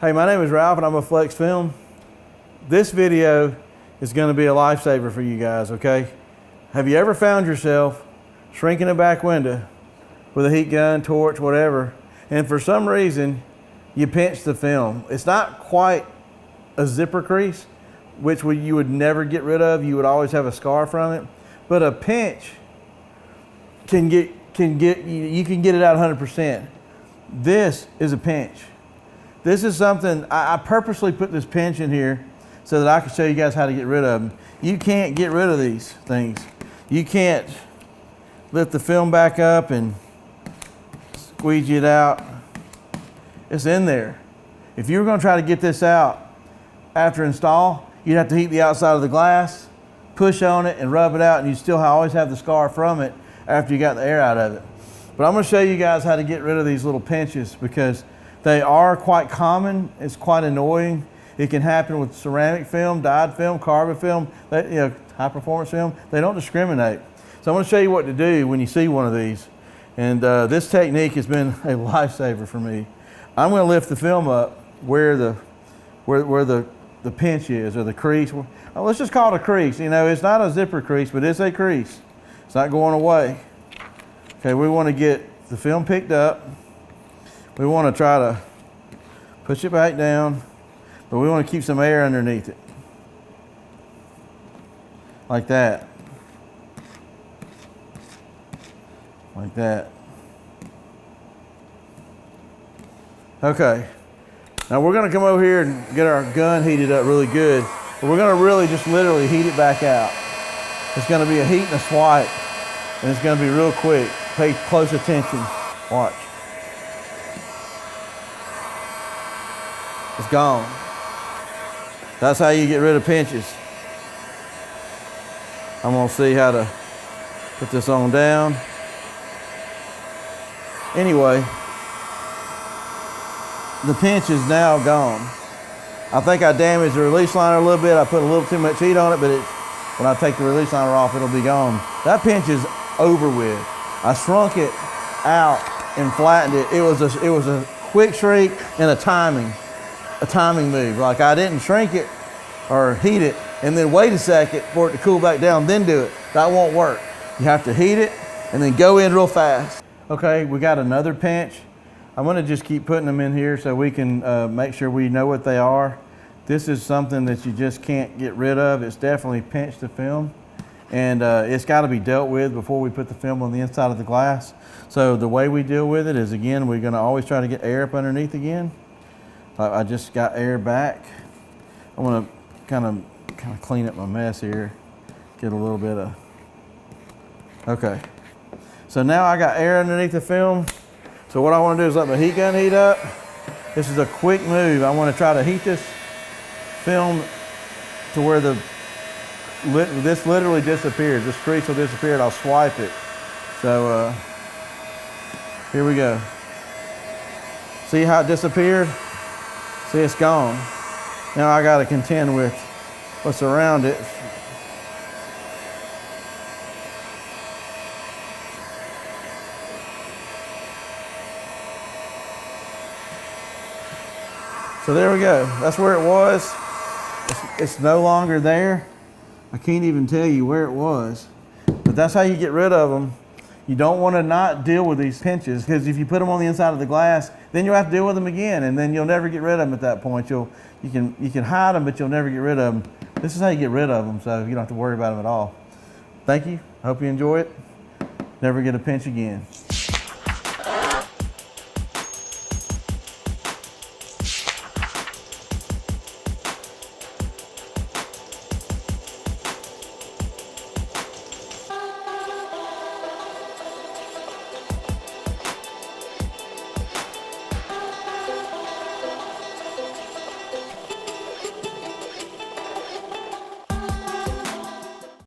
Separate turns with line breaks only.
Hey, my name is Ralph and I'm a Flexfilm. This video is going to be a lifesaver for you guys, okay? Have you ever found yourself shrinking a back window with a heat gun, torch, whatever, and for some reason you pinch the film? It's not quite a zipper crease, which you would never get rid of. You would always have a scar from it. But a pinch you can get it out 100%. This is a pinch. This is something, I purposely put this pinch in here so that I can show you guys how to get rid of them. You can't get rid of these things. You can't lift the film back up and squeegee it out. It's in there. If you were going to try to get this out after install, you'd have to heat the outside of the glass, push on it and rub it out, and you still always have the scar from it after you got the air out of it. But I'm going to show you guys how to get rid of these little pinches because they are quite common. It's quite annoying. It can happen with ceramic film, dyed film, carbon film, high performance film. They don't discriminate. So I'm going to show you what to do when you see one of these. And this technique has been a lifesaver for me. I'm going to lift the film up where the pinch is, or the crease. Well, let's just call it a crease. You know, it's not a zipper crease, but it's a crease. It's not going away. Okay, we want to get the film picked up. We want to try to push it back down, but we want to keep some air underneath it. Like that. Like that. Okay. Now we're going to come over here and get our gun heated up really good. But we're going to really just literally heat it back out. It's going to be a heat and a swipe. And it's going to be real quick. Pay close attention. Watch. It's gone. That's how you get rid of pinches. I'm going to see how to put this on down. Anyway, the pinch is now gone. I think I damaged the release liner a little bit. I put a little too much heat on it, but when I take the release liner off, it'll be gone. That pinch is over with. I shrunk it out and flattened it. It was a quick shrink and a timing move. Like, I didn't shrink it or heat it and then wait a second for it to cool back down, then do it. That won't work. You have to heat it and then go in real fast. Okay, we got another pinch. I'm gonna just keep putting them in here so we can make sure we know what they are. This is something that you just can't get rid of. It's definitely pinched the film, and it's gotta be dealt with before we put the film on the inside of the glass. So the way we deal with it is, again, we're gonna always try to get air up underneath again. I just got air back. I wanna kind of clean up my mess here. Get a little bit of, okay. So now I got air underneath the film. So what I want to do is let my heat gun heat up. This is a quick move. I want to try to heat this film to where this literally disappears. This crease will disappear and I'll swipe it. So here we go. See how it disappeared? See, it's gone. Now I got to contend with what's around it. So there we go. That's where it was. It's no longer there. I can't even tell you where it was. But that's how you get rid of them. You don't want to not deal with these pinches, because if you put them on the inside of the glass, then you'll have to deal with them again, and then you'll never get rid of them at that point. You can hide them, but you'll never get rid of them. This is how you get rid of them, so you don't have to worry about them at all. Thank you. I hope you enjoy it. Never get a pinch again.